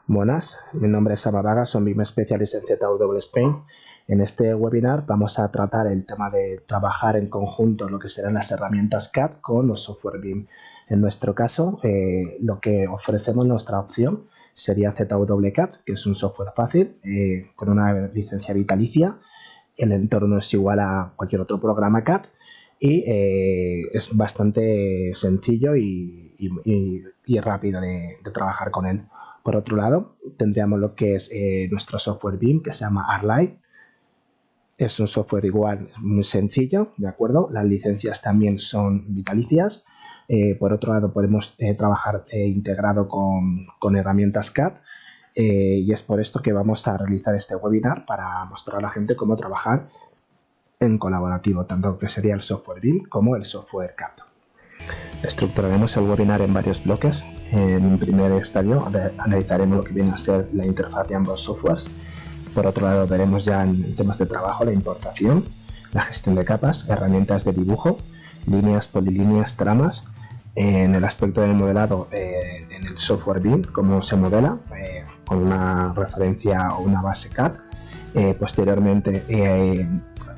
Buenas, mi nombre es Sama Vaga, soy BIM Specialist en ZW Spain. En este webinar vamos a tratar el tema de trabajar en conjunto lo que serán las herramientas CAD con los software BIM. En nuestro caso, lo que ofrecemos, nuestra opción, sería ZW-CAD, que es un software fácil, con una licencia vitalicia. El entorno es igual a cualquier otro programa CAD y es bastante sencillo y rápido de trabajar con él. Por otro lado, tendríamos lo que es nuestro software BIM, que se llama Arline. Es un software igual muy sencillo, ¿de acuerdo? Las licencias también son vitalicias. Por otro lado, podemos trabajar integrado con herramientas CAD. Y es por esto que vamos a realizar este webinar para mostrar a la gente cómo trabajar en colaborativo, tanto que sería el software BIM como el software CAD. Estructuraremos el webinar en varios bloques. En un primer estadio analizaremos lo que viene a ser la interfaz de ambos softwares. Por otro lado, veremos ya en temas de trabajo la importación, la gestión de capas, herramientas de dibujo, líneas, polilíneas, tramas. En el aspecto del modelado, en el software BIM, cómo se modela, con una referencia o una base CAD. Posteriormente,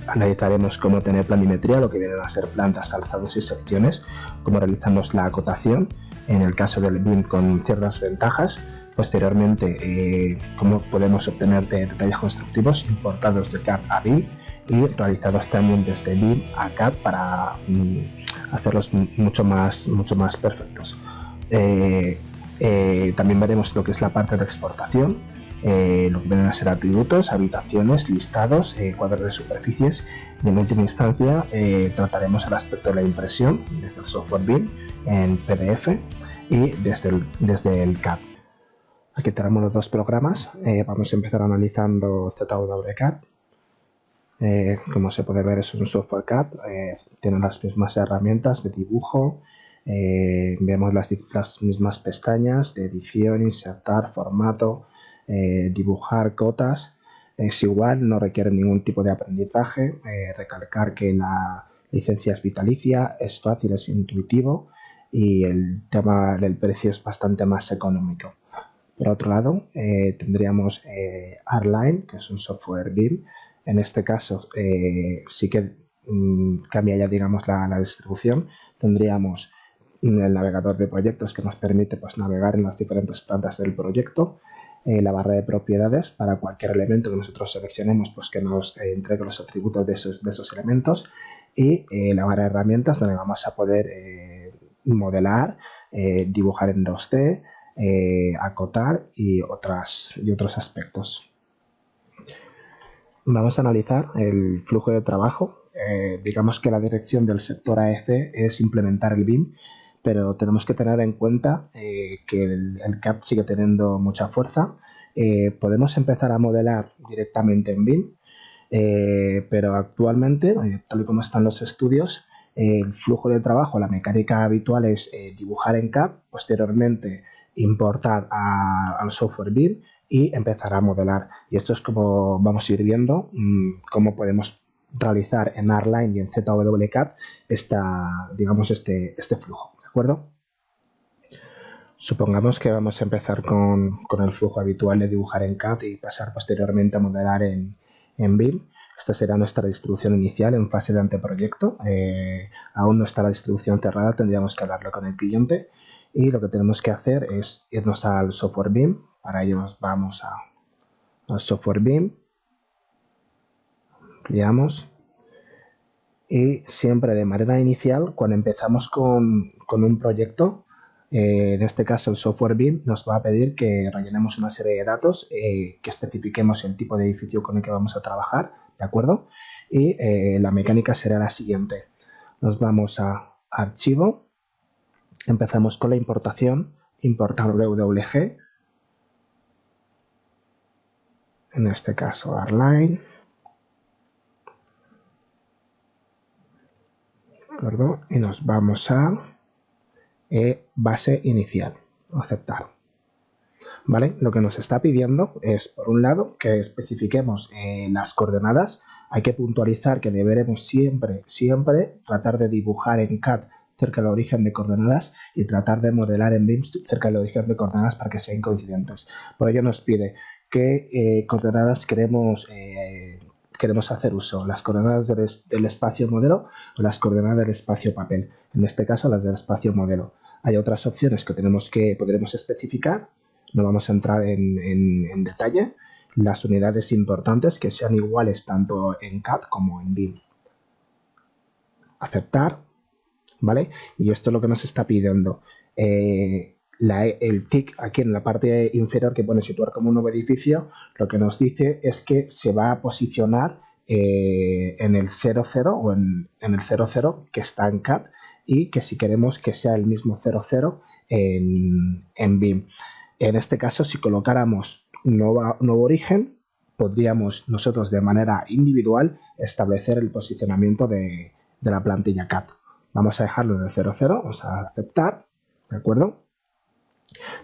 analizaremos cómo tener planimetría, lo que vienen a ser plantas, alzados y secciones, cómo realizamos la acotación, en el caso del BIM con ciertas ventajas. Posteriormente, cómo podemos obtener detalles constructivos importados de CAD a BIM y realizados también desde BIM a CAD para hacerlos mucho más perfectos. También veremos lo que es la parte de exportación, lo que vienen a ser atributos, habitaciones, listados, cuadros de superficies y en última instancia trataremos el aspecto de la impresión desde el software BIM en PDF y desde el CAD. Aquí tenemos los dos programas. Vamos a empezar analizando ZW-CAD. Como se puede ver, es un software CAD, tiene las mismas herramientas de dibujo, vemos las mismas pestañas de edición, insertar, formato, dibujar, cotas. Es igual, no requiere ningún tipo de aprendizaje. Recalcar que la licencia es vitalicia, es fácil, es intuitivo y el tema del precio es bastante más económico. Por otro lado, tendríamos Arline, que es un software BIM. En este caso sí que cambia ya, digamos, la distribución. Tendríamos el navegador de proyectos que nos permite pues, navegar en las diferentes plantas del proyecto. La barra de propiedades para cualquier elemento que nosotros seleccionemos, pues que nos entregue los atributos de esos elementos. Y la barra de herramientas donde vamos a poder modelar, dibujar en 2D, acotar y otros aspectos. Vamos a analizar el flujo de trabajo. Digamos que la dirección del sector AEC es implementar el BIM, pero tenemos que tener en cuenta que el CAD sigue teniendo mucha fuerza. Podemos empezar a modelar directamente en BIM, pero actualmente, tal y como están los estudios, el flujo de trabajo, la mecánica habitual es dibujar en CAD, posteriormente importar al software BIM y empezar a modelar. Y esto es como vamos a ir viendo cómo podemos realizar en Arline y en ZW-CAD este flujo, ¿de acuerdo? Supongamos que vamos a empezar con el flujo habitual de dibujar en CAD y pasar posteriormente a modelar en BIM. Esta será nuestra distribución inicial en fase de anteproyecto. Aún no está la distribución cerrada, tendríamos que hablarlo con el cliente. Y lo que tenemos que hacer es irnos al software BIM. Para ello nos vamos al software BIM. Ampliamos. Y siempre de manera inicial, cuando empezamos con un proyecto, en este caso el software BIM nos va a pedir que rellenemos una serie de datos, que especifiquemos el tipo de edificio con el que vamos a trabajar, ¿de acuerdo? Y la mecánica será la siguiente. Nos vamos a Archivo, empezamos con la importación, importar WWG, en este caso Arline, ¿de acuerdo? Y nos vamos a base inicial, aceptar. ¿Vale? Lo que nos está pidiendo es, por un lado, que especifiquemos las coordenadas. Hay que puntualizar que deberemos siempre tratar de dibujar en CAD cerca del origen de coordenadas y tratar de modelar en BIM cerca del origen de coordenadas para que sean coincidentes. Por ello nos pide qué coordenadas queremos hacer uso, las coordenadas del espacio modelo o las coordenadas del espacio papel, en este caso las del espacio modelo. Hay otras opciones que podremos especificar, no vamos a entrar en detalle, las unidades importantes que sean iguales tanto en CAD como en BIM. Aceptar, ¿vale? Y esto es lo que nos está pidiendo. El tick aquí en la parte inferior que pone situar como un nuevo edificio, lo que nos dice es que se va a posicionar en el 00 o en el 00 que está en CAD y que si queremos que sea el mismo 00 en BIM. En este caso, si colocáramos nuevo origen, podríamos nosotros de manera individual establecer el posicionamiento de la plantilla CAD. Vamos a dejarlo en el 00, vamos a aceptar, ¿de acuerdo?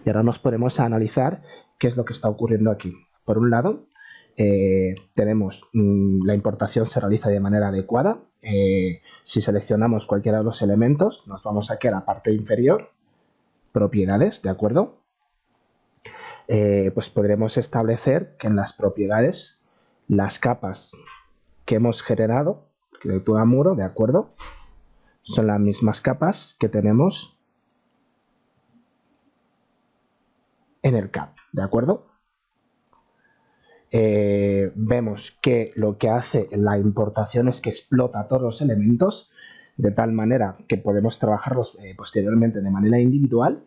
Y ahora nos ponemos a analizar qué es lo que está ocurriendo aquí. Por un lado, tenemos la importación se realiza de manera adecuada. Si seleccionamos cualquiera de los elementos, nos vamos aquí a la parte inferior, propiedades, ¿de acuerdo? Pues podremos establecer que en las propiedades las capas que hemos generado, arquitectura muro, ¿de acuerdo? Son las mismas capas que tenemos en el CAD, ¿de acuerdo? Vemos que lo que hace la importación es que explota todos los elementos de tal manera que podemos trabajarlos posteriormente de manera individual,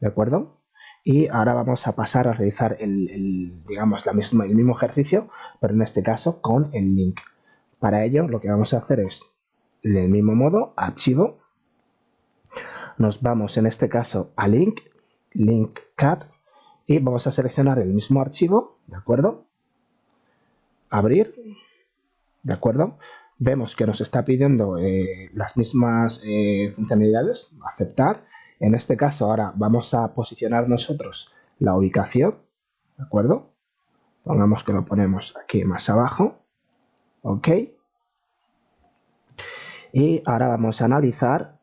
¿de acuerdo? Y ahora vamos a pasar a realizar digamos, el mismo ejercicio, pero en este caso con el link. Para ello lo que vamos a hacer es, en el mismo modo, archivo, nos vamos en este caso a link CAD y vamos a seleccionar el mismo archivo, ¿de acuerdo? Abrir, ¿de acuerdo? Vemos que nos está pidiendo las mismas funcionalidades, aceptar. En este caso ahora vamos a posicionar nosotros la ubicación, ¿de acuerdo? Pongamos que lo ponemos aquí más abajo, ok. Y ahora vamos a analizar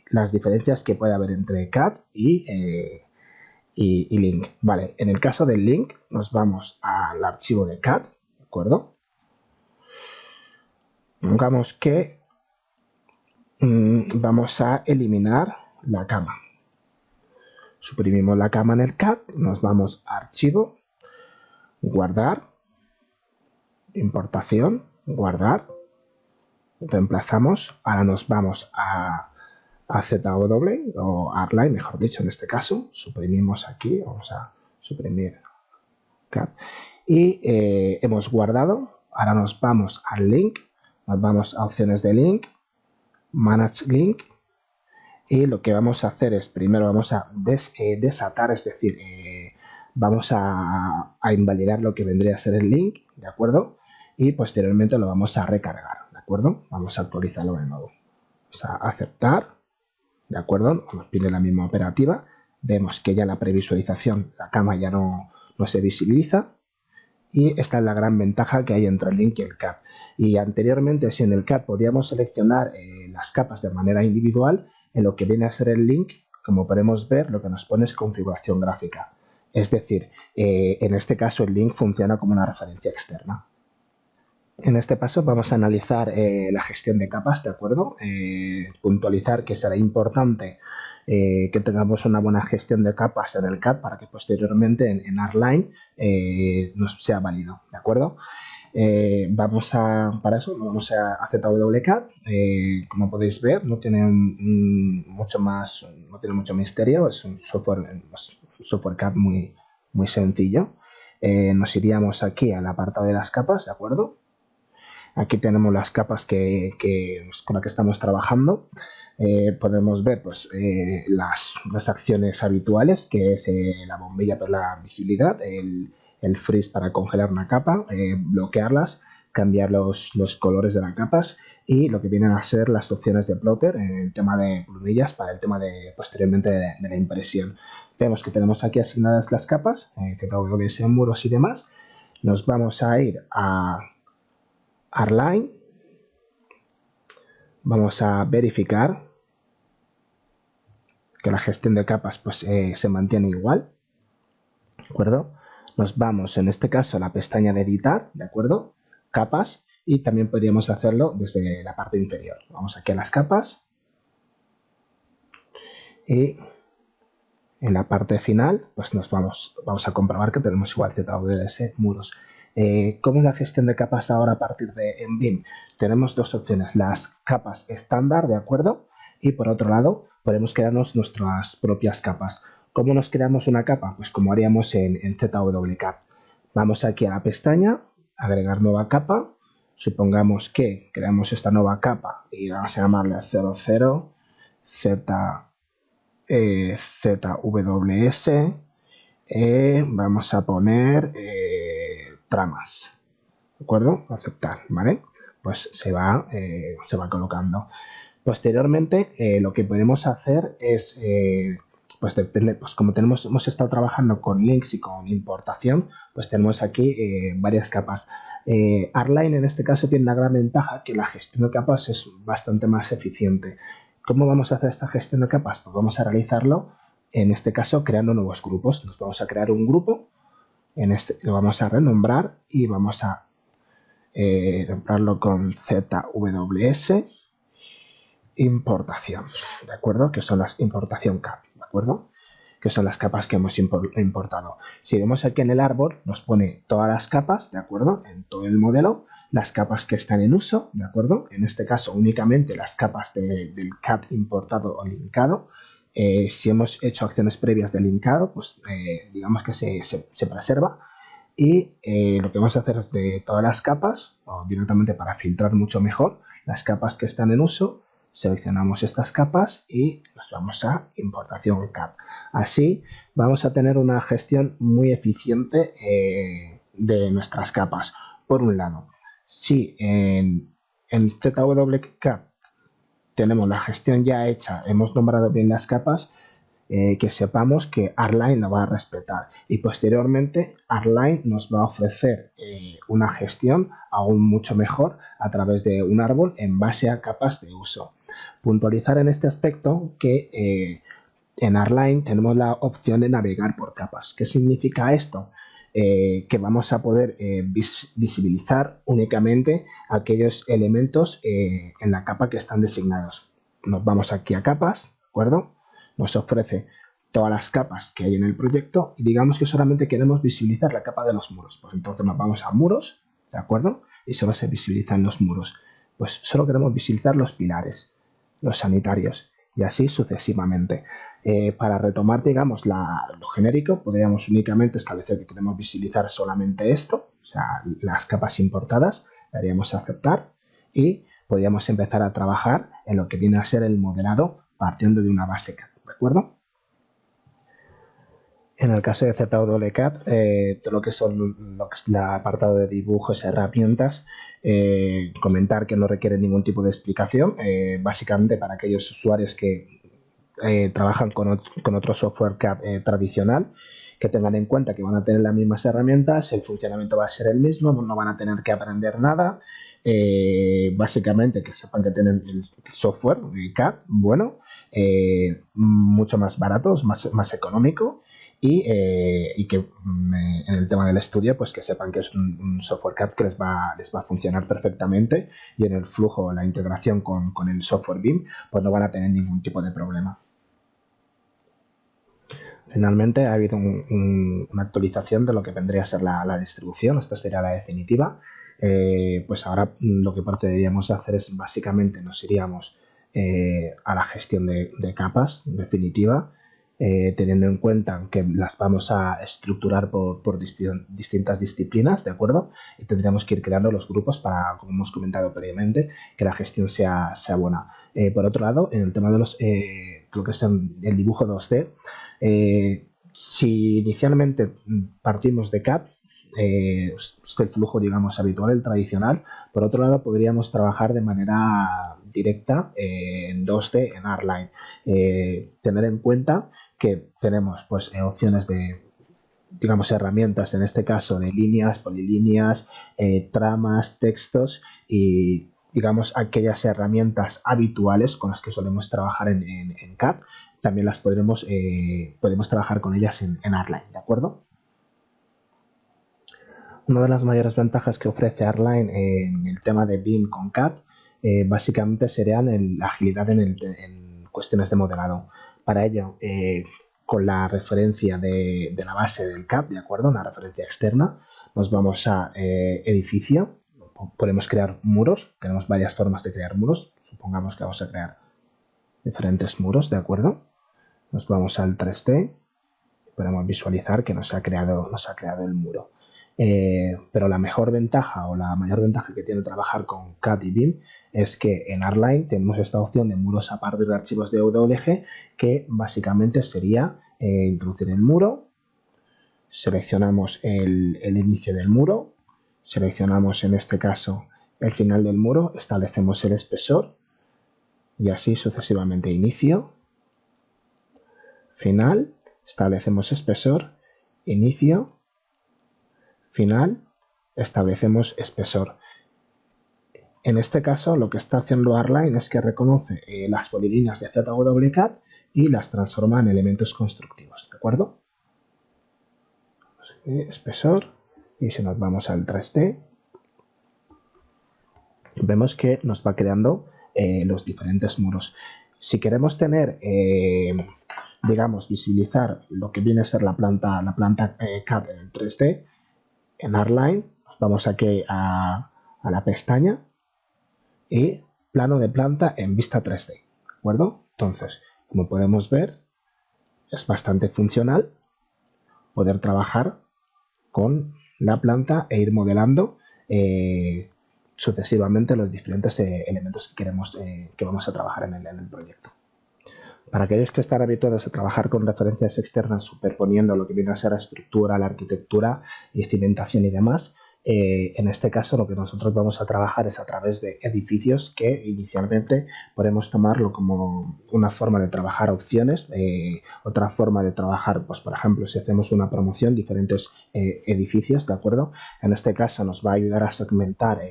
las diferencias que puede haber entre CAD y link. Vale, en el caso del link nos vamos al archivo de CAD, ¿de acuerdo? Pongamos que vamos a eliminar la cama. Suprimimos la cama en el CAD, nos vamos a archivo, guardar, importación, guardar, reemplazamos, ahora nos vamos a ZW o Artline, mejor dicho en este caso, suprimimos aquí, vamos a suprimir CAD y hemos guardado, ahora nos vamos al link, nos vamos a opciones de link, Manage Link y lo que vamos a hacer es primero vamos a desatar, es decir, vamos a invalidar lo que vendría a ser el link, ¿de acuerdo? Y posteriormente lo vamos a recargar, ¿de acuerdo? Vamos a actualizarlo de nuevo. Vamos a aceptar, ¿de acuerdo? Nos pide la misma operativa. Vemos que ya la previsualización, la cama ya no se visibiliza. Y esta es la gran ventaja que hay entre el link y el CAD. Y anteriormente, si en el CAD podíamos seleccionar las capas de manera individual, en lo que viene a ser el link, como podemos ver, lo que nos pone es configuración gráfica. Es decir, en este caso el link funciona como una referencia externa. En este paso vamos a analizar la gestión de capas, ¿de acuerdo? Puntualizar que será importante que tengamos una buena gestión de capas en el CAD para que posteriormente en Artline nos sea válido, ¿de acuerdo? Para eso vamos a ZWCAD. Como podéis ver, no tiene mucho misterio, es un software CAD muy sencillo. Nos iríamos aquí al apartado de las capas, ¿de acuerdo? Aquí tenemos las capas con las que estamos trabajando. Podemos ver pues, las acciones habituales, que es la bombilla para la visibilidad, el freeze para congelar una capa, bloquearlas, cambiar los colores de las capas y lo que vienen a ser las opciones de plotter en el tema de plumillas para el tema posteriormente de la impresión. Vemos que tenemos aquí asignadas las capas, ZWS, muros y demás. Nos vamos a ir a Artline, vamos a verificar que la gestión de capas pues, se mantiene igual, ¿de acuerdo? Nos vamos en este caso a la pestaña de editar, ¿de acuerdo? Capas, y también podríamos hacerlo desde la parte inferior. Vamos aquí a las capas y en la parte final pues nos vamos a comprobar que tenemos igual ZWS muros. ¿Cómo es la gestión de capas ahora a partir de en BIM? Tenemos dos opciones, las capas estándar, ¿de acuerdo? Y por otro lado podemos crearnos nuestras propias capas. ¿Cómo nos creamos una capa? Pues como haríamos en ZWCAD. Vamos aquí a la pestaña, agregar nueva capa. Supongamos que creamos esta nueva capa y vamos a llamarle 00 ZWS. Vamos a poner tramas, ¿de acuerdo? Aceptar, ¿vale? Pues se va colocando. Posteriormente, lo que podemos hacer es, pues depende, pues como hemos estado trabajando con links y con importación, pues tenemos aquí varias capas. Artline en este caso tiene una gran ventaja que la gestión de capas es bastante más eficiente. ¿Cómo vamos a hacer esta gestión de capas? Pues vamos a realizarlo, en este caso, creando nuevos grupos. Nos vamos a crear un grupo, lo vamos a renombrar y vamos a nombrarlo con ZWS importación, ¿de acuerdo? Que son las importación CAD, ¿de acuerdo? Que son las capas que hemos importado. Si vemos aquí en el árbol, nos pone todas las capas, ¿de acuerdo? En todo el modelo, las capas que están en uso, ¿de acuerdo? En este caso, únicamente las capas del CAD importado o linkado. Si hemos hecho acciones previas de linkado, pues digamos que se preserva. Y lo que vamos a hacer es de todas las capas, o directamente para filtrar mucho mejor, las capas que están en uso, seleccionamos estas capas y nos vamos a importación CAD. Así vamos a tener una gestión muy eficiente de nuestras capas. Por un lado, si en ZWCAD tenemos la gestión ya hecha, hemos nombrado bien las capas, que sepamos que Artline lo va a respetar y posteriormente Artline nos va a ofrecer una gestión aún mucho mejor a través de un árbol en base a capas de uso. Puntualizar en este aspecto que en Artline tenemos la opción de navegar por capas. ¿Qué significa esto? Que vamos a poder visibilizar únicamente aquellos elementos en la capa que están designados. Nos vamos aquí a capas, ¿de acuerdo? Nos ofrece todas las capas que hay en el proyecto y digamos que solamente queremos visibilizar la capa de los muros. Pues entonces nos vamos a muros, ¿de acuerdo? Y solo se visibilizan los muros. Pues solo queremos visibilizar los pilares, los sanitarios y así sucesivamente. Para retomar, digamos, lo genérico, podríamos únicamente establecer que queremos visibilizar solamente esto, o sea, las capas importadas, le haríamos a aceptar y podríamos empezar a trabajar en lo que viene a ser el modelado partiendo de una base CAD, ¿de acuerdo? En el caso de ZWCAD, todo lo que son el apartado de dibujos, herramientas, comentar que no requiere ningún tipo de explicación, básicamente para aquellos usuarios que trabajan con otro software CAD tradicional, que tengan en cuenta que van a tener las mismas herramientas, el funcionamiento va a ser el mismo, no van a tener que aprender nada, básicamente que sepan que tienen el software CAD bueno, mucho más barato, más económico y que en el tema del estudio pues que sepan que es un software CAD que les va a funcionar perfectamente y en el flujo, la integración con el software BIM pues no van a tener ningún tipo de problema. Finalmente ha habido una actualización de lo que vendría a ser la distribución, esta sería la definitiva. Pues ahora lo que procederíamos a hacer es básicamente nos iríamos a la gestión de capas definitiva, teniendo en cuenta que las vamos a estructurar por distintas disciplinas, ¿de acuerdo? Y tendríamos que ir creando los grupos para, como hemos comentado previamente, que la gestión sea buena. Por otro lado, en el tema de lo que es el dibujo 2D, si inicialmente partimos de CAD, es el flujo, digamos, habitual, el tradicional. Por otro lado, podríamos trabajar de manera directa en 2D, en Artline. Tener en cuenta que tenemos pues opciones de, digamos, herramientas, en este caso de líneas, polilíneas, tramas, textos y, digamos, aquellas herramientas habituales con las que solemos trabajar en CAD, también las podemos trabajar con ellas en R-Line, ¿de acuerdo? Una de las mayores ventajas que ofrece R-Line en el tema de BIM con CAD básicamente serían la agilidad en cuestiones de modelado. Para ello, con la referencia de la base del CAD, ¿de acuerdo? Una referencia externa, nos vamos a edificio, podemos crear muros, tenemos varias formas de crear muros, supongamos que vamos a crear diferentes muros, ¿de acuerdo? Nos vamos al 3D, podemos visualizar que nos ha creado el muro. Pero la mejor ventaja o la mayor ventaja que tiene trabajar con CAD y BIM es que en R-Line tenemos esta opción de muros a partir de archivos de OWG, que básicamente sería introducir el muro, seleccionamos el inicio del muro, seleccionamos en este caso el final del muro, establecemos el espesor y así sucesivamente. Inicio, final, establecemos espesor, inicio, final, establecemos espesor. En este caso lo que está haciendo R-Line es que reconoce las polilíneas de ZWCAD y las transforma en elementos constructivos, ¿de acuerdo? Espesor, y si nos vamos al 3D vemos que nos va creando los diferentes muros. Si queremos tener, digamos, visibilizar lo que viene a ser la planta CAD en el 3D, en R-Line vamos aquí a la pestaña y plano de planta en vista 3D, ¿de acuerdo? Entonces, como podemos ver, es bastante funcional poder trabajar con la planta e ir modelando sucesivamente los diferentes elementos que queremos que vamos a trabajar en el proyecto. Para aquellos que están habituados a trabajar con referencias externas superponiendo lo que viene a ser la estructura, la arquitectura y cimentación y demás, en este caso lo que nosotros vamos a trabajar es a través de edificios que inicialmente podemos tomarlo como una forma de trabajar opciones, otra forma de trabajar, pues por ejemplo, si hacemos una promoción, diferentes edificios, ¿de acuerdo? En este caso nos va a ayudar a segmentar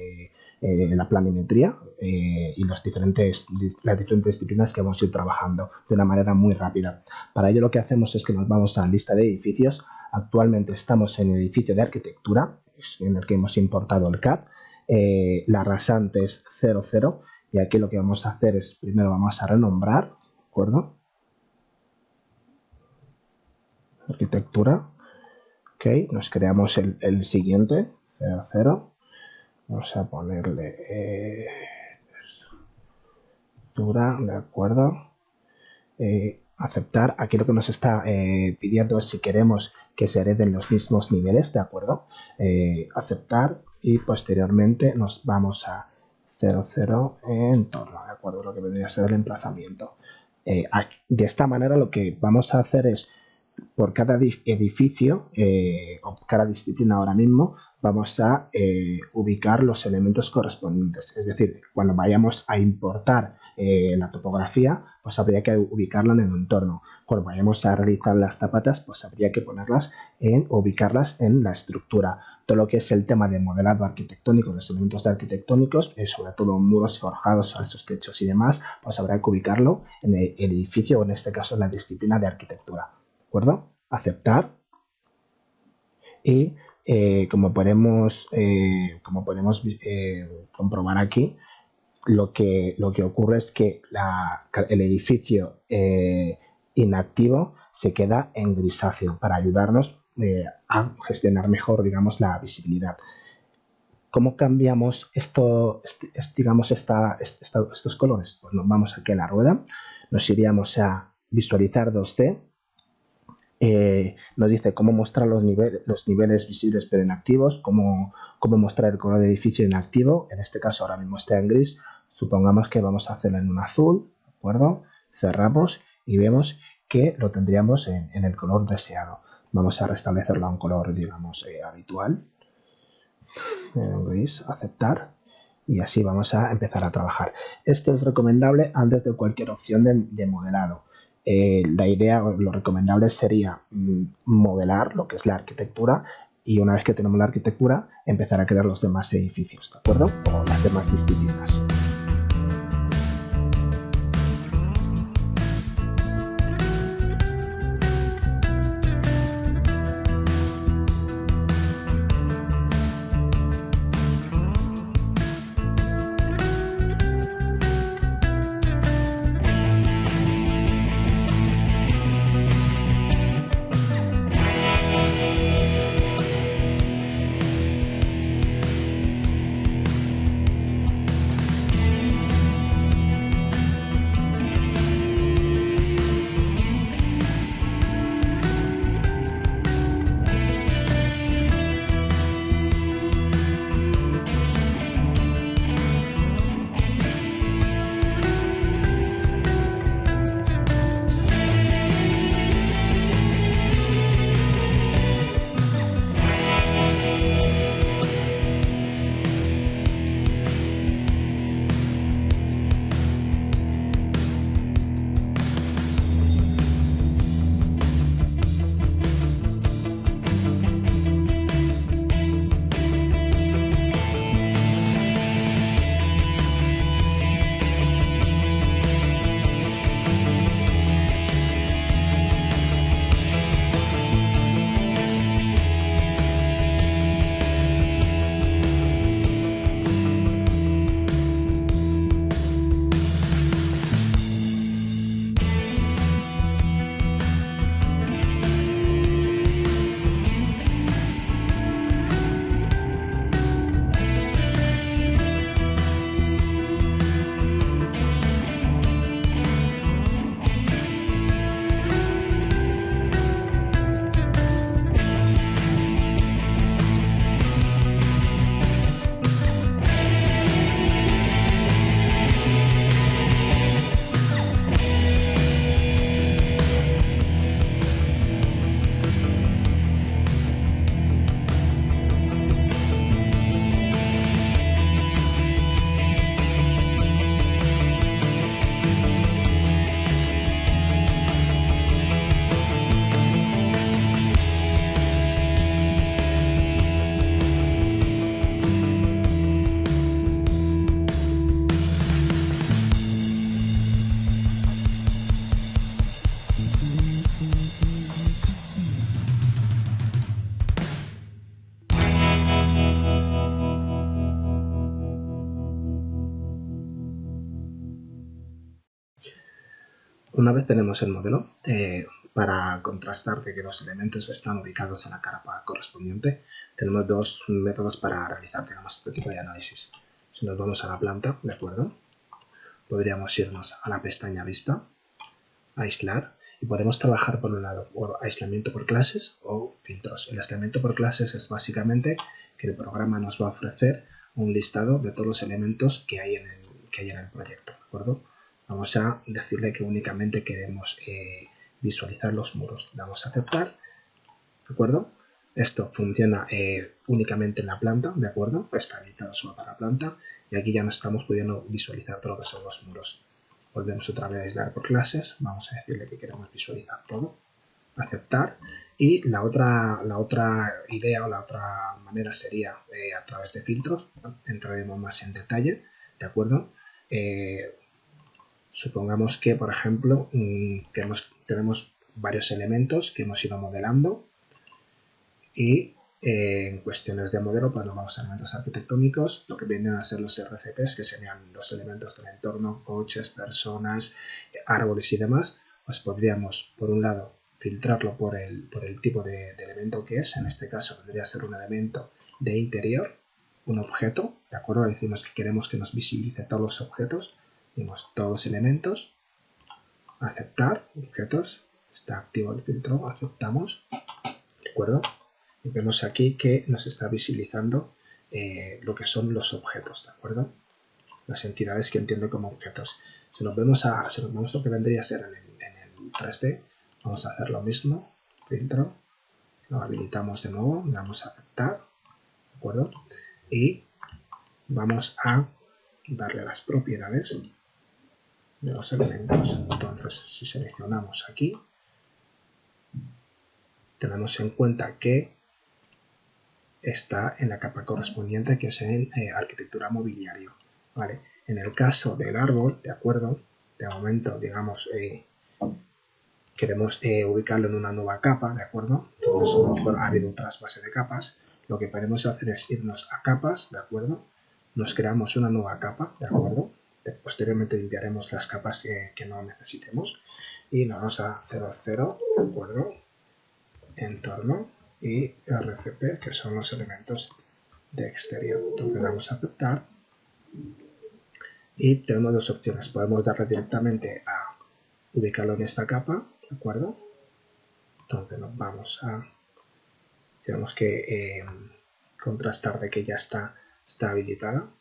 la planimetría y las diferentes disciplinas que vamos a ir trabajando de una manera muy rápida. Para ello lo que hacemos es que nos vamos a la lista de edificios. Actualmente estamos en el edificio de arquitectura, en el que hemos importado el CAD. La rasante es 00 y aquí lo que vamos a hacer es, primero vamos a renombrar, ¿de acuerdo? Arquitectura, ok, nos creamos el siguiente, 00. Vamos a ponerle estructura, ¿de acuerdo? Aceptar. Aquí lo que nos está pidiendo es si queremos que se hereden los mismos niveles, ¿de acuerdo? Aceptar y posteriormente nos vamos a 00 entorno, ¿de acuerdo? Lo que vendría a ser el emplazamiento. De esta manera lo que vamos a hacer es, por cada edificio o cada disciplina ahora mismo, vamos a ubicar los elementos correspondientes. Es decir, cuando vayamos a importar la topografía, pues habría que ubicarla en el entorno. Cuando vayamos a realizar las zapatas, pues habría que ubicarlas en la estructura. Todo lo que es el tema de modelado arquitectónico, los elementos arquitectónicos, sobre todo muros forjados, falsos techos y demás, pues habrá que ubicarlo en el edificio o en este caso en la disciplina de arquitectura. ¿De acuerdo? Aceptar. Y como podemos comprobar aquí, lo que ocurre es que el edificio inactivo se queda en grisáceo para ayudarnos a gestionar mejor, digamos, la visibilidad. ¿Cómo cambiamos estos colores? Pues nos vamos aquí a la rueda, nos iríamos a visualizar 2D. Nos dice cómo mostrar los niveles visibles pero inactivos, cómo mostrar el color de edificio inactivo. En este caso ahora mismo está en gris, supongamos que vamos a hacerlo en un azul, ¿de acuerdo? Cerramos y vemos que lo tendríamos en el color deseado. Vamos a restablecerlo a un color, digamos, habitual, en gris, aceptar, y así vamos a empezar a trabajar. Esto es recomendable antes de cualquier opción de modelado. La idea, lo recomendable sería modelar lo que es la arquitectura y una vez que tenemos la arquitectura empezar a crear los demás edificios, ¿de acuerdo? O las demás disciplinas. Una vez tenemos el modelo, para contrastar de que los elementos están ubicados en la capa correspondiente, tenemos dos métodos para realizar, digamos, este tipo de análisis. Si nos vamos a la planta, ¿de acuerdo? Podríamos irnos a la pestaña Vista, Aislar, y podemos trabajar por un lado por aislamiento por clases o filtros. El aislamiento por clases es básicamente que el programa nos va a ofrecer un listado de todos los elementos que hay en el proyecto, ¿de acuerdo? Vamos a decirle que únicamente queremos visualizar los muros. Damos a aceptar, ¿de acuerdo? Esto funciona únicamente en la planta, ¿de acuerdo? Está habilitado solo para la planta y aquí ya no estamos pudiendo visualizar todo lo que son los muros. Volvemos otra vez a aislar por clases, vamos a decirle que queremos visualizar todo, aceptar, y la otra idea o la otra manera sería a través de filtros. Entraremos más en detalle, ¿de acuerdo? Supongamos que, por ejemplo, tenemos varios elementos que hemos ido modelando y en cuestiones de modelo pues nos vamos a elementos arquitectónicos, lo que vienen a ser los RCPs, que serían los elementos del entorno, coches, personas, árboles y demás. Pues podríamos, por un lado, filtrarlo por el tipo de elemento que es. En este caso podría ser un elemento de interior, un objeto, ¿de acuerdo? Decimos que queremos que nos visibilice todos los objetos. Dimos todos los elementos, aceptar, objetos, está activo el filtro, aceptamos, ¿de acuerdo? Y vemos aquí que nos está visibilizando lo que son los objetos, ¿de acuerdo? Las entidades que entiendo como objetos. Si nos vemos lo que vendría a ser en el 3D, vamos a hacer lo mismo, filtro, lo habilitamos de nuevo, le damos a aceptar, ¿de acuerdo? Y vamos a darle las propiedades de los elementos. Entonces, si seleccionamos aquí, tenemos en cuenta que está en la capa correspondiente, que es en arquitectura mobiliario, ¿vale? En el caso del árbol, ¿de acuerdo? De momento, digamos, queremos ubicarlo en una nueva capa, ¿de acuerdo? Entonces, a lo mejor ha habido un trasvase de capas. Lo que podemos hacer es irnos a capas, ¿de acuerdo? Nos creamos una nueva capa, ¿de acuerdo? Posteriormente limpiaremos las capas que no necesitemos y nos vamos a 0,0, ¿de acuerdo? Entorno y RCP, que son los elementos de exterior. Entonces damos a aceptar y tenemos dos opciones. Podemos darle directamente a ubicarlo en esta capa, ¿de acuerdo? Entonces nos vamos a... Tenemos que contrastar de que ya está habilitada.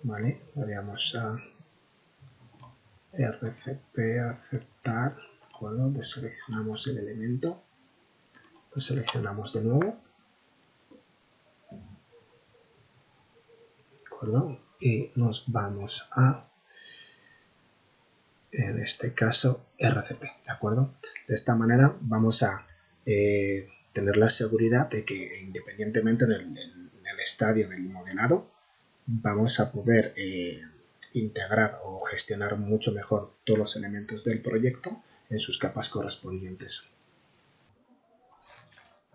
Vale, le damos a RCP, aceptar, ¿de acuerdo? Deseleccionamos el elemento, lo seleccionamos de nuevo, ¿de acuerdo? Y nos vamos a, en este caso, RCP, ¿de acuerdo? De esta manera vamos a tener la seguridad de que independientemente en el estadio del modelado, vamos a poder integrar o gestionar mucho mejor todos los elementos del proyecto en sus capas correspondientes.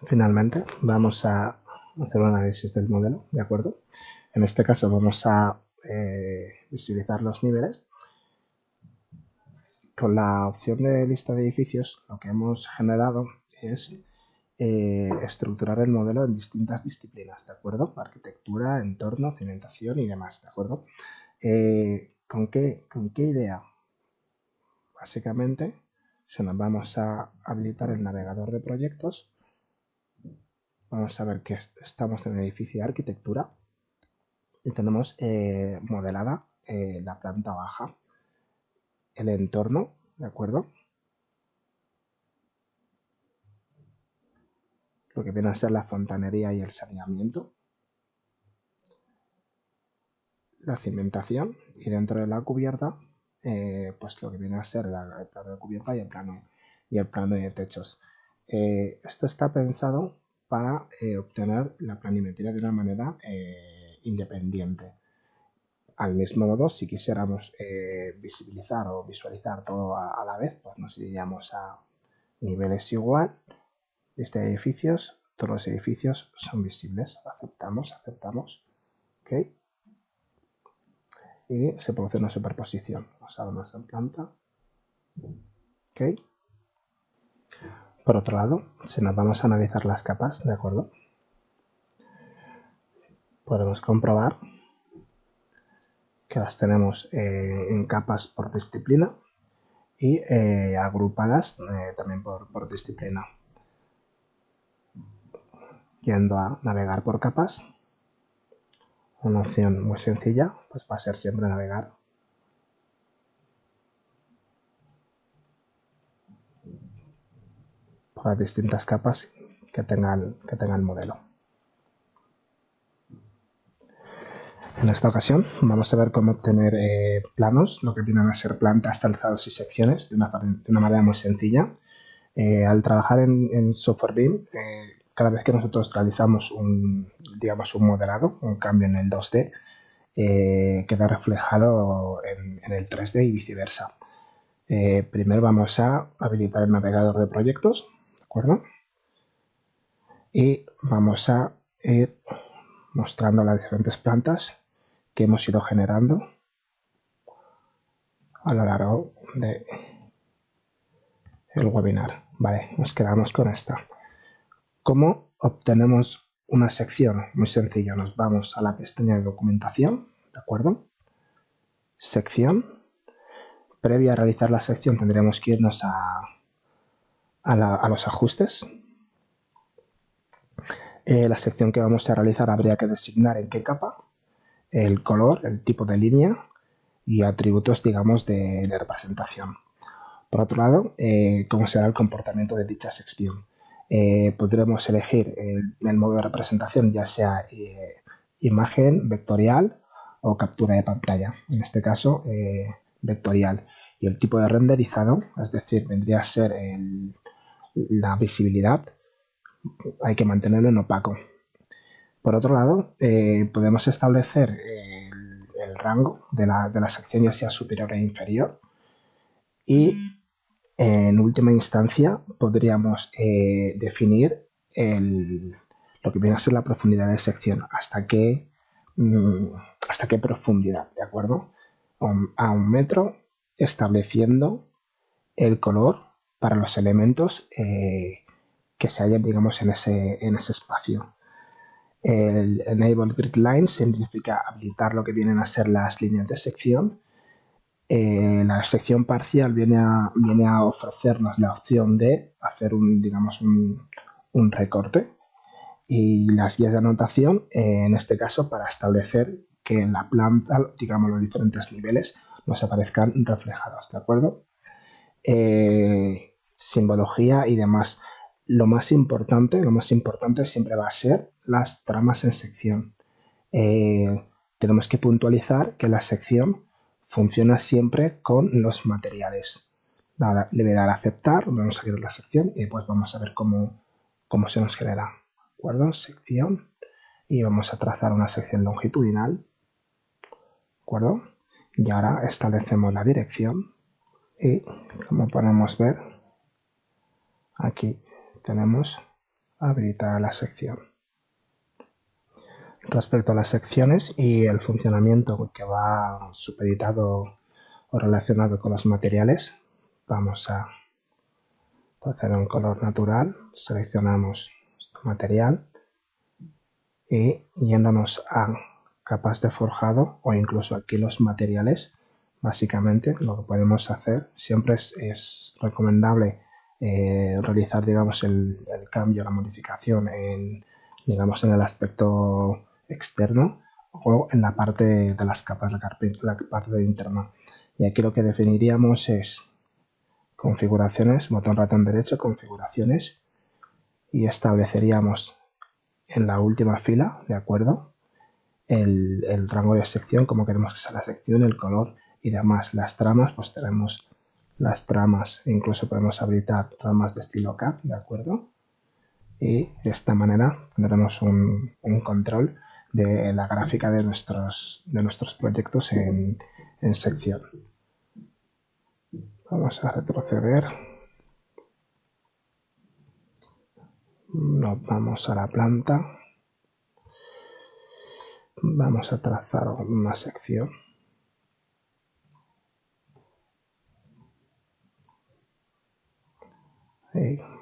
Finalmente, vamos a hacer un análisis del modelo, ¿de acuerdo? En este caso vamos a visualizar los niveles. Con la opción de lista de edificios, lo que hemos generado es estructurar el modelo en distintas disciplinas, ¿de acuerdo? Arquitectura, entorno, cimentación y demás, ¿de acuerdo? ¿Con qué idea? Básicamente, si nos vamos a habilitar el navegador de proyectos, vamos a ver que estamos en el edificio de arquitectura y tenemos modelada la planta baja, el entorno, ¿de acuerdo? Lo que viene a ser la fontanería y el saneamiento, la cimentación y dentro de la cubierta pues lo que viene a ser el plano de cubierta y el plano de techos. Esto está pensado para obtener la planimetría de una manera independiente. Al mismo modo, si quisiéramos visibilizar o visualizar todo a la vez, pues nos iríamos a niveles igual, lista de edificios, todos los edificios son visibles, aceptamos, ¿ok? Y se produce una superposición. Pasamos en planta, ¿Ok? Por otro lado, si nos vamos a analizar las capas, ¿de acuerdo? Podemos comprobar que las tenemos en capas por disciplina y agrupadas también por disciplina. Yendo a navegar por capas, una opción muy sencilla pues va a ser siempre navegar por las distintas capas que tenga el modelo. En esta ocasión vamos a ver cómo obtener planos, lo que vienen a ser plantas, talzados y secciones de una manera muy sencilla. Al trabajar en Software BIM, cada vez que nosotros realizamos un modelado, un cambio en el 2D, queda reflejado en el 3D y viceversa. Primero vamos a habilitar el navegador de proyectos, ¿de acuerdo? Y vamos a ir mostrando las diferentes plantas que hemos ido generando a lo largo del webinar. Vale, nos quedamos con esta. ¿Cómo obtenemos una sección? Muy sencillo, nos vamos a la pestaña de documentación, ¿de acuerdo? Sección. Previa a realizar la sección tendremos que irnos a los ajustes. La sección que vamos a realizar habría que designar en qué capa, el color, el tipo de línea y atributos, digamos, de representación. Por otro lado, cómo será el comportamiento de dicha sección. Podremos elegir el modo de representación, ya sea imagen, vectorial o captura de pantalla. En este caso, vectorial. Y el tipo de renderizado, es decir, vendría a ser la visibilidad, hay que mantenerlo en opaco. Por otro lado, podemos establecer el rango de la sección, ya sea superior e inferior. Y en última instancia podríamos definir lo que viene a ser la profundidad de sección, hasta qué profundidad, ¿de acuerdo? A 1 metro, estableciendo el color para los elementos que se hallen, digamos, en ese espacio. El Enable Grid Lines significa habilitar lo que vienen a ser las líneas de sección. La sección parcial viene a ofrecernos la opción de hacer un recorte, y las guías de anotación, en este caso, para establecer que en la planta, digamos, los diferentes niveles nos aparezcan reflejados, ¿de acuerdo? Simbología y demás. Lo más importante siempre va a ser las tramas en sección. Tenemos que puntualizar que la sección funciona siempre con los materiales. Le voy a dar a aceptar, vamos a crear la sección y después vamos a ver cómo se nos genera. ¿De acuerdo? Sección. Y vamos a trazar una sección longitudinal. ¿De acuerdo? Y ahora establecemos la dirección. Y como podemos ver, aquí tenemos habilitada la sección. Respecto a las secciones y el funcionamiento que va supeditado o relacionado con los materiales, vamos a hacer un color natural, seleccionamos material y yéndonos a capas de forjado o incluso aquí los materiales, básicamente lo que podemos hacer siempre es recomendable realizar, digamos, el cambio, la modificación en el aspecto externo o en la parte de las capas, la parte interna. Y aquí lo que definiríamos es configuraciones, botón ratón derecho, configuraciones, y estableceríamos en la última fila, ¿de acuerdo?, el rango de sección, como queremos que sea la sección, el color y demás. Las tramas, pues tenemos las tramas, incluso podemos habilitar tramas de estilo CAD, ¿de acuerdo? Y de esta manera tendremos un control de la gráfica de nuestros proyectos en sección. Vamos a retroceder. Nos vamos a la planta. Vamos a trazar una sección.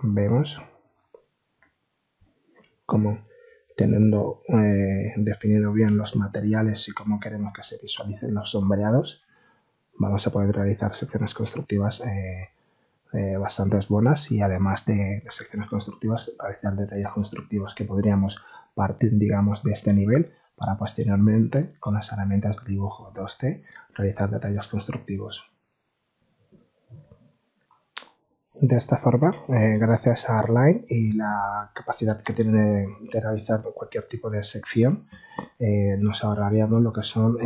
vemos como teniendo definido bien los materiales y cómo queremos que se visualicen los sombreados, vamos a poder realizar secciones constructivas bastante buenas y además de secciones constructivas, realizar detalles constructivos que podríamos partir, digamos, de este nivel para posteriormente, con las herramientas de dibujo 2D, realizar detalles constructivos. De esta forma, gracias a R-Line y la capacidad que tiene de realizar cualquier tipo de sección, nos ahorraríamos lo que son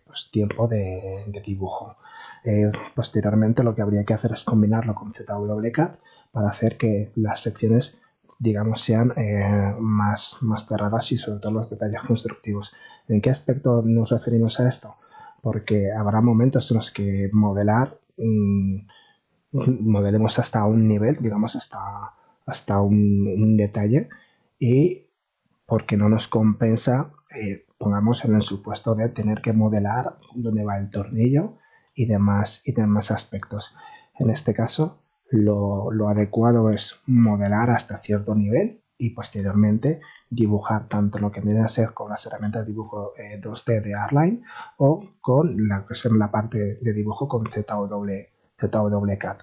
pues, tiempo de dibujo. Posteriormente lo que habría que hacer es combinarlo con ZWCAD para hacer que las secciones, digamos, sean más cerradas y sobre todo los detalles constructivos. ¿En qué aspecto nos referimos a esto? Porque habrá momentos en los que modelemos hasta un nivel, digamos hasta un detalle, y porque no nos compensa, pongamos en el supuesto de tener que modelar dónde va el tornillo y demás aspectos. En este caso, lo adecuado es modelar hasta cierto nivel y posteriormente dibujar tanto lo que viene a ser con las herramientas de dibujo 2D de R-Line o con la que es la parte de dibujo con ZWCAD.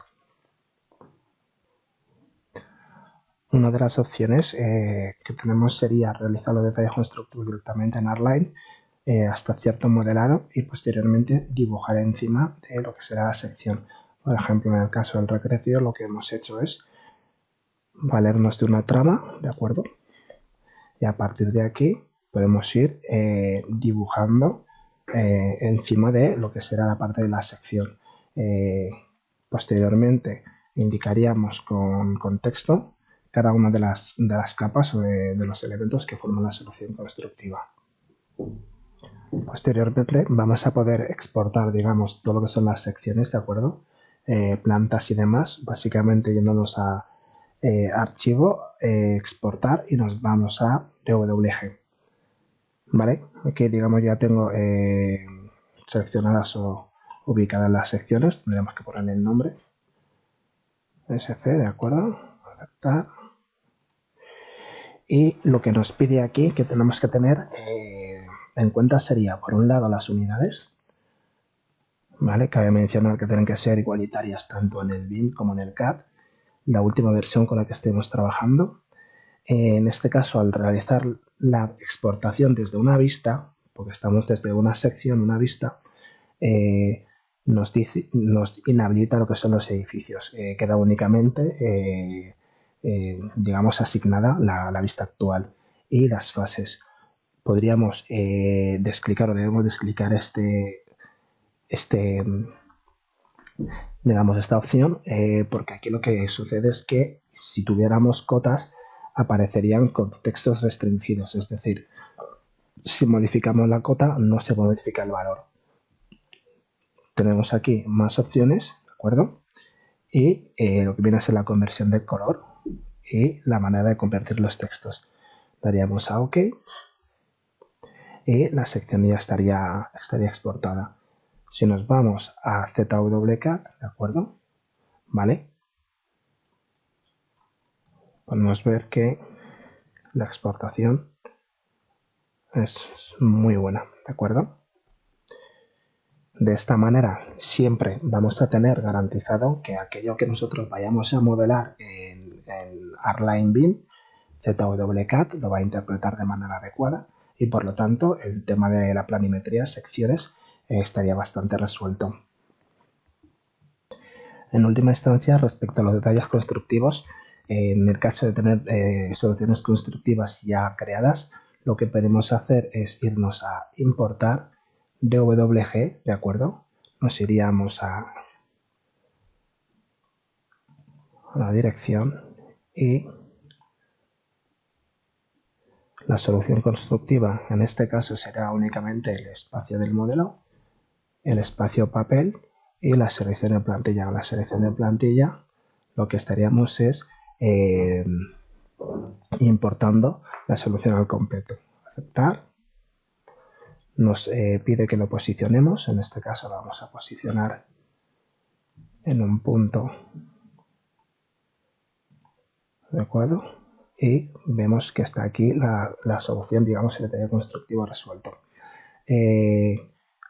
Una de las opciones que tenemos sería realizar los detalles constructivos directamente en R-Line hasta cierto modelado y posteriormente dibujar encima de lo que será la sección. Por ejemplo, en el caso del recrecido lo que hemos hecho es valernos de una trama, ¿de acuerdo? Y a partir de aquí podemos ir dibujando encima de lo que será la parte de la sección. Posteriormente indicaríamos con texto cada una de las capas o de los elementos que forman la solución constructiva. Posteriormente vamos a poder exportar, digamos, todo lo que son las secciones, ¿de acuerdo? Plantas y demás, básicamente yéndonos a archivo, exportar y nos vamos a DWG. ¿Vale? Aquí, digamos, ya tengo seleccionadas o ubicadas las secciones, tendremos que ponerle el nombre. SC, ¿de acuerdo? Aceptar. Y lo que nos pide aquí, que tenemos que tener en cuenta sería, por un lado, las unidades. ¿Vale? Cabe mencionar que tienen que ser igualitarias tanto en el BIM como en el CAD, la última versión con la que estemos trabajando. En este caso, al realizar la exportación desde una vista, porque estamos desde una sección, una vista, nos inhabilita lo que son los edificios. Queda únicamente, digamos, asignada la vista actual y las fases. Podríamos desclicar o debemos desclicar digamos, esta opción porque aquí lo que sucede es que si tuviéramos cotas aparecerían con textos restringidos, es decir, si modificamos la cota no se modifica el valor. Tenemos aquí más opciones, ¿de acuerdo? Y lo que viene a ser la conversión de color y la manera de convertir los textos. Daríamos a OK y la sección ya estaría exportada. Si nos vamos a ZWCAD, ¿de acuerdo? ¿Vale? Podemos ver que la exportación es muy buena, ¿de acuerdo? De esta manera siempre vamos a tener garantizado que aquello que nosotros vayamos a modelar en R-Line BIM, ZWCAD lo va a interpretar de manera adecuada y por lo tanto el tema de la planimetría, secciones, estaría bastante resuelto. En última instancia, respecto a los detalles constructivos, en el caso de tener soluciones constructivas ya creadas, lo que podemos hacer es irnos a importar DWG, ¿de acuerdo? Nos iríamos a la dirección y la solución constructiva en este caso será únicamente el espacio del modelo, el espacio papel y la selección de plantilla. En la selección de plantilla lo que estaríamos es importando la solución al completo. Aceptar. Nos pide que lo posicionemos, en este caso lo vamos a posicionar en un punto ¿de acuerdo? Y vemos que está aquí la solución, digamos, el detalle constructivo resuelto.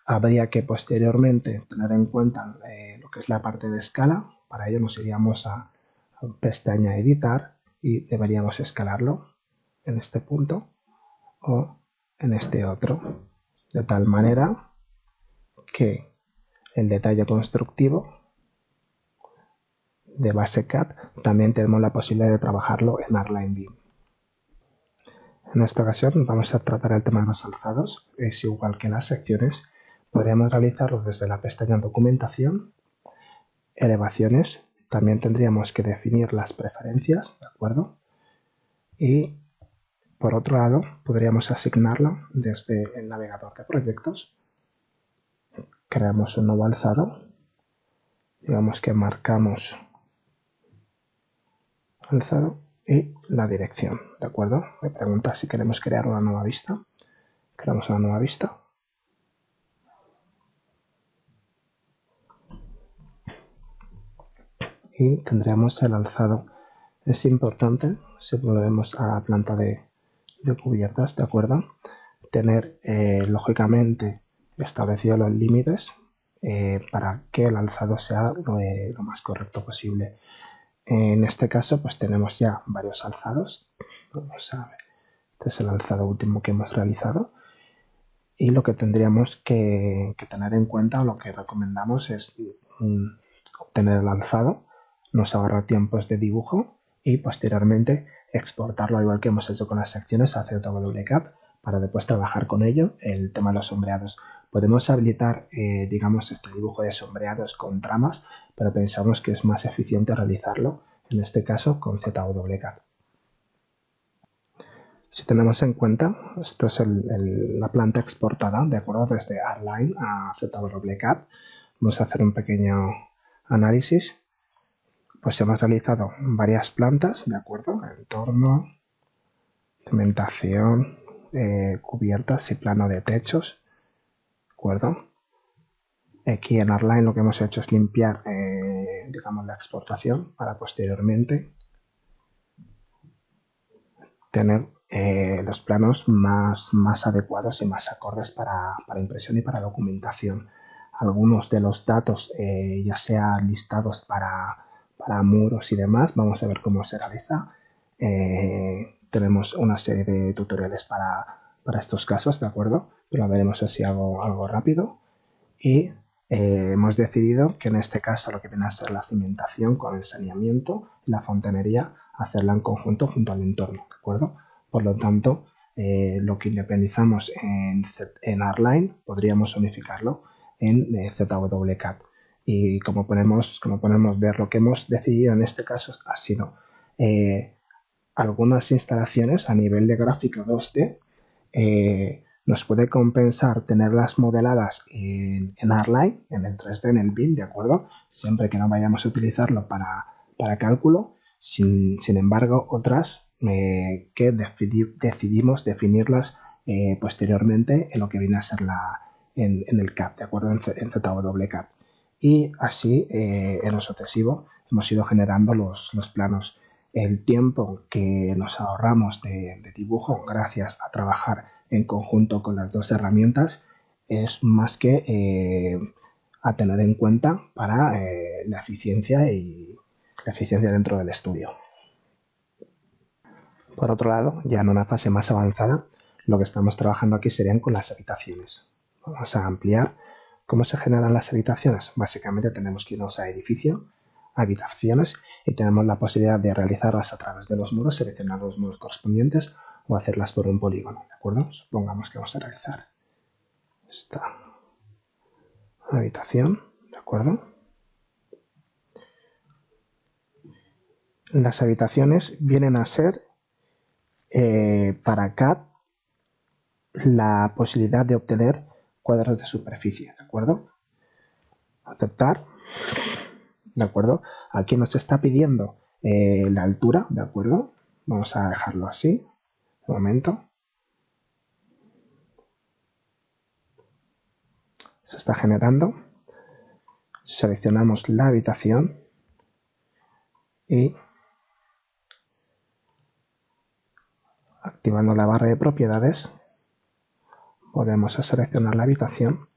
Habría que posteriormente tener en cuenta lo que es la parte de escala. Para ello nos iríamos a pestaña editar y deberíamos escalarlo en este punto o en este otro, de tal manera que el detalle constructivo de base CAD también tenemos la posibilidad de trabajarlo en Artline BIM. En esta ocasión vamos a tratar el tema de los alzados. Es igual que las secciones. Podríamos realizarlo desde la pestaña Documentación, Elevaciones. También tendríamos que definir las preferencias, ¿de acuerdo? Y por otro lado, podríamos asignarlo desde el navegador de proyectos. Creamos un nuevo alzado. Digamos que marcamos alzado y la dirección, ¿de acuerdo? Me pregunta si queremos crear una nueva vista. Creamos una nueva vista. Y tendremos el alzado. Es importante, si volvemos a la planta de cubiertas, ¿de acuerdo? Tener, lógicamente, establecidos los límites para que el alzado sea lo más correcto posible. En este caso, pues tenemos ya varios alzados. Vamos a ver. Este es el alzado último que hemos realizado. Y lo que tendríamos que tener en cuenta, o lo que recomendamos, es obtener el alzado, nos ahorra tiempos de dibujo y posteriormente exportarlo, al igual que hemos hecho con las secciones, a ZWCAD para después trabajar con ello el tema de los sombreados. Podemos habilitar, digamos, este dibujo de sombreados con tramas, pero pensamos que es más eficiente realizarlo, en este caso, con ZWCAD. Si tenemos en cuenta, esto es la planta exportada, de acuerdo, desde Artline a ZWCAD. Vamos a hacer un pequeño análisis. Pues hemos realizado varias plantas, de acuerdo, entorno, cementación, cubiertas y plano de techos, de acuerdo. Aquí en Artline lo que hemos hecho es limpiar, digamos, la exportación para posteriormente tener los planos más adecuados y más acordes para impresión y para documentación. Algunos de los datos, ya sean listados para muros y demás, vamos a ver cómo se realiza. Tenemos una serie de tutoriales para estos casos, ¿de acuerdo? Lo veremos así algo rápido. Y hemos decidido que en este caso lo que viene a ser la cimentación con el saneamiento y la fontanería, hacerla en conjunto junto al entorno, ¿de acuerdo? Por lo tanto, lo que independizamos en Artline podríamos unificarlo en ZWCAD. Y como podemos ver, lo que hemos decidido en este caso ha sido algunas instalaciones a nivel de gráfico 2D. Nos puede compensar tenerlas modeladas en Artline, en el 3D, en el BIM, ¿de acuerdo? Siempre que no vayamos a utilizarlo para cálculo. Sin embargo, otras que decidimos definirlas posteriormente en lo que viene a ser en el CAD, ¿de acuerdo? En ZWCAD. Y así, en lo sucesivo, hemos ido generando los planos. El tiempo que nos ahorramos de dibujo gracias a trabajar en conjunto con las dos herramientas es más que a tener en cuenta para la eficiencia dentro del estudio. Por otro lado, ya en una fase más avanzada, lo que estamos trabajando aquí serían con las habitaciones. Vamos a ampliar. ¿Cómo se generan las habitaciones? Básicamente tenemos que irnos a edificio, habitaciones, y tenemos la posibilidad de realizarlas a través de los muros, seleccionar los muros correspondientes o hacerlas por un polígono, ¿de acuerdo? Supongamos que vamos a realizar esta habitación, ¿de acuerdo? Las habitaciones vienen a ser para CAD la posibilidad de obtener cuadros de superficie, ¿de acuerdo? Aceptar, ¿de acuerdo? Aquí nos está pidiendo la altura, ¿de acuerdo? Vamos a dejarlo así, de momento. Se está generando. Seleccionamos la habitación y Activando la barra de propiedades, volvemos a seleccionar la habitación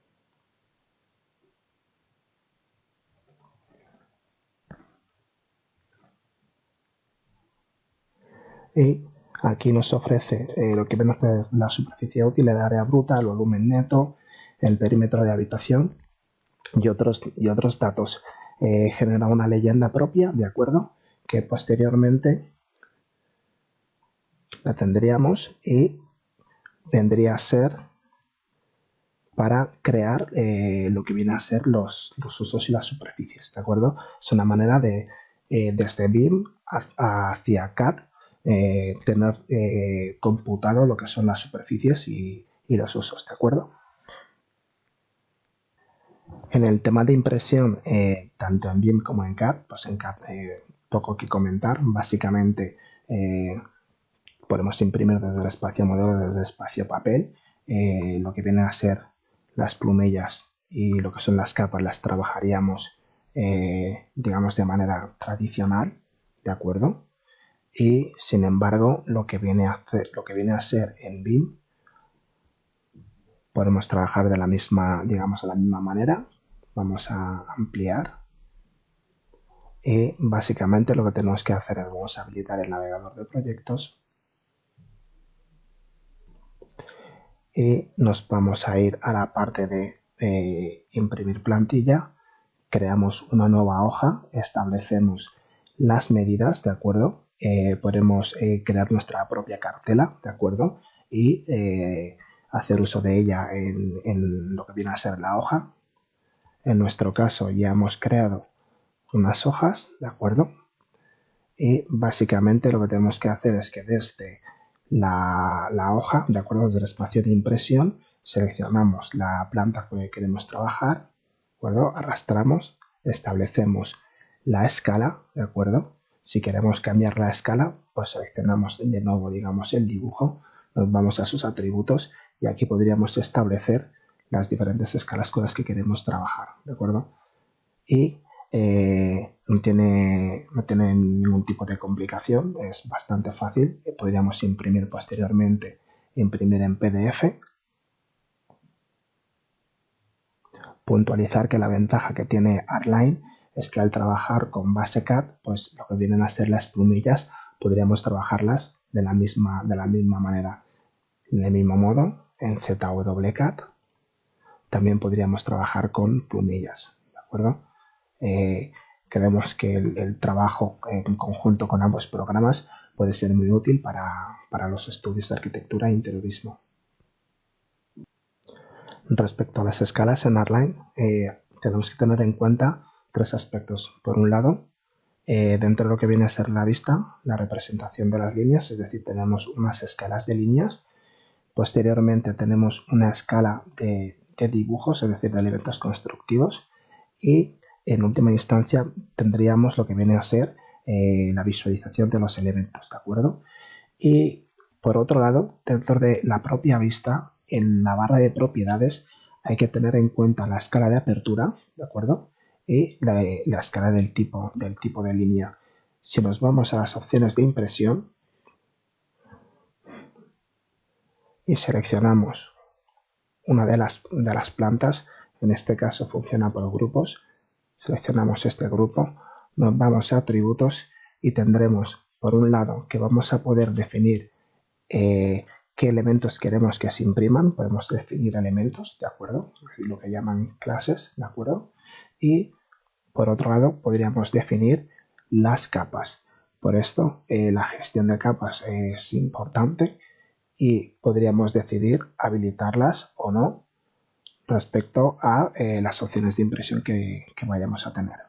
y aquí nos ofrece lo que viene a ser la superficie útil, el área bruta, el volumen neto, el perímetro de habitación y otros datos. Genera una leyenda propia, ¿de acuerdo? Que posteriormente la tendríamos y vendría a ser para crear lo que viene a ser los usos y las superficies, ¿de acuerdo? Es una manera de, desde BIM hacia CAD, tener computado lo que son las superficies y los usos, ¿de acuerdo? En el tema de impresión, tanto en BIM como en CAD, pues en CAD poco que comentar. Básicamente podemos imprimir desde el espacio modelo, desde el espacio papel. Lo que viene a ser las plumillas y lo que son las capas las trabajaríamos, digamos, de manera tradicional, ¿de acuerdo? Y sin embargo, lo que viene a ser en BIM, podemos trabajar de la misma, digamos, de la misma manera. Vamos a ampliar y básicamente lo que tenemos que hacer es vamos a habilitar el navegador de proyectos y nos vamos a ir a la parte de imprimir plantilla, creamos una nueva hoja, establecemos las medidas, ¿de acuerdo? Podemos crear nuestra propia cartela, ¿de acuerdo? Y hacer uso de ella en lo que viene a ser la hoja. En nuestro caso ya hemos creado unas hojas, ¿de acuerdo? Y básicamente lo que tenemos que hacer es que desde la hoja, de acuerdo, desde el espacio de impresión, seleccionamos la planta que queremos trabajar, ¿de acuerdo? Arrastramos, establecemos la escala, ¿de acuerdo? Si queremos cambiar la escala, pues seleccionamos de nuevo, digamos, el dibujo, nos vamos a sus atributos y aquí podríamos establecer las diferentes escalas con las que queremos trabajar, ¿de acuerdo? Y no tiene ningún tipo de complicación, es bastante fácil. Podríamos imprimir posteriormente, imprimir en PDF. Puntualizar que la ventaja que tiene Artline es que al trabajar con base CAD, pues lo que vienen a ser las plumillas, podríamos trabajarlas de la misma manera. Del mismo modo, en ZWCAD también podríamos trabajar con plumillas, ¿de acuerdo? Creemos que el trabajo en conjunto con ambos programas puede ser muy útil para los estudios de arquitectura e interiorismo. Respecto a las escalas en Artline, tenemos que tener en cuenta tres aspectos. Por un lado, dentro de lo que viene a ser la vista, la representación de las líneas, es decir, tenemos unas escalas de líneas. Posteriormente tenemos una escala de dibujos, es decir, de elementos constructivos. Y en última instancia tendríamos lo que viene a ser la visualización de los elementos, ¿de acuerdo? Y por otro lado, dentro de la propia vista, en la barra de propiedades hay que tener en cuenta la escala de apertura, ¿de acuerdo? Y la escala del tipo de línea. Si nos vamos a las opciones de impresión y seleccionamos una de las plantas, en este caso funciona por grupos, seleccionamos este grupo, nos vamos a atributos y tendremos por un lado que vamos a poder definir qué elementos queremos que se impriman, podemos definir elementos, ¿de acuerdo? Lo que llaman clases, ¿de acuerdo? Y por otro lado podríamos definir las capas. Por esto la gestión de capas es importante y podríamos decidir habilitarlas o no respecto a las opciones de impresión que vayamos a tener.